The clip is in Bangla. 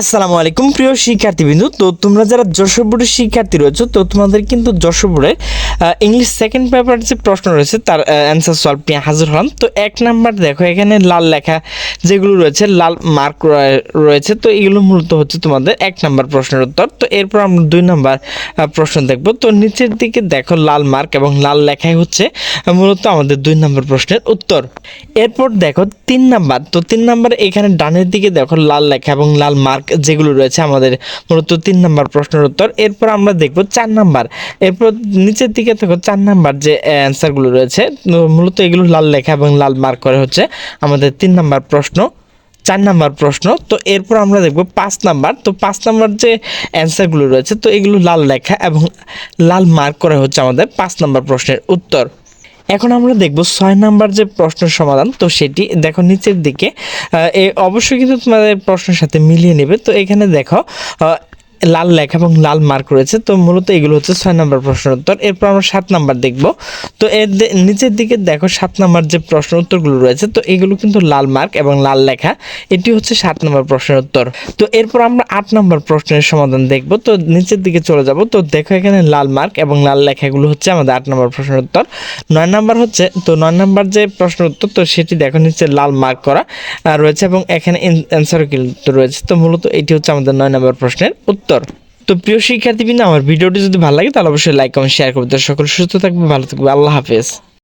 আসসালামু আলাইকুম প্রিয় শিক্ষার্থীবৃন্দ। তো তোমরা যারা যশোর বোর্ডের শিক্ষার্থী রয়েছে, তো তোমাদের কিন্তু যশোর বোর্ডের ইংলিশ সেকেন্ড পেপার যে প্রশ্ন রয়েছে তার অ্যান্সার সলভ নিয়ে হাজির হলাম। তো 1 নাম্বার দেখো, এখানে লাল লেখা যেগুলো রয়েছে, লাল মার্ক রয়েছে, তো এগুলো মূলত হচ্ছে তোমাদের 1 নাম্বার প্রশ্নের উত্তর। তো এরপর আমরা 2 নাম্বার প্রশ্ন দেখব। তো নিচের দিকে দেখো লাল মার্ক এবং লাল লেখাই হচ্ছে মূলত আমাদের 2 নাম্বার প্রশ্নের উত্তর। এরপর দেখো 3 নাম্বার। তো 3 নাম্বার এখানে ডানের দিকে দেখো লাল লেখা এবং লাল মার্ক যেগুলো রয়েছে আমাদের মূলত 3 নাম্বার প্রশ্নের উত্তর। এরপর আমরা দেখব 4 নাম্বার। এরপর নিচের দিকে দেখো 4 নাম্বার যে অ্যান্সারগুলো রয়েছে, মূলত এগুলো লাল লেখা এবং লাল মার্ক করে হচ্ছে আমাদের 3 নাম্বার প্রশ্ন, 4 নাম্বার প্রশ্ন। তো এরপর আমরা দেখব 5 নাম্বার। তো 5 নাম্বার যে অ্যান্সারগুলো রয়েছে, তো এগুলো লাল লেখা এবং লাল মার্ক করা হচ্ছে আমাদের 5 নাম্বার প্রশ্নের উত্তর। এখন আমরা দেখব 6 নাম্বার যে প্রশ্নের সমাধান। তো সেটি দেখো নিচের দিকে অবশ্যই কিন্তু তোমাদের প্রশ্নের সাথে মিলিয়ে নেবে। তো এখানে দেখো লাল লেখা এবং লাল মার্ক রয়েছে, তো মূলত এগুলো হচ্ছে 6 নাম্বার প্রশ্নের উত্তর। এরপর আমরা 7 নাম্বার দেখব। তো এর নিচের দিকে দেখো 7 নাম্বার যে প্রশ্ন উত্তরগুলো রয়েছে, তো এগুলো কিন্তু লাল মার্ক এবং লাল লেখা, এটি হচ্ছে 7 নাম্বার প্রশ্নের উত্তর। তো এরপর আমরা 8 নাম্বার প্রশ্নের সমাধান দেখব। তো নিচের দিকে চলে যাব। তো দেখো এখানে লাল মার্ক এবং লাল লেখাগুলো হচ্ছে আমাদের 8 নাম্বার প্রশ্নের উত্তর। 9 নাম্বার হচ্ছে, তো 9 নাম্বার যে প্রশ্নের উত্তর, তো সেটি দেখো নিচে লাল মার্ক করা রয়েছে এবং এখানে অ্যান্সারও কিন্তু রয়েছে। তো মূলত এটি হচ্ছে আমাদের 9 নাম্বার প্রশ্নের উত্তর। তো প্রিয় শিক্ষার্থীবৃন্দ, আমার ভিডিওটি যদি ভালো লাগে তাহলে অবশ্যই লাইক কমেন্ট শেয়ার করবে। তো সকল সুস্থ থাকবে, ভালো থাকবে, আল্লাহ হাফেজ।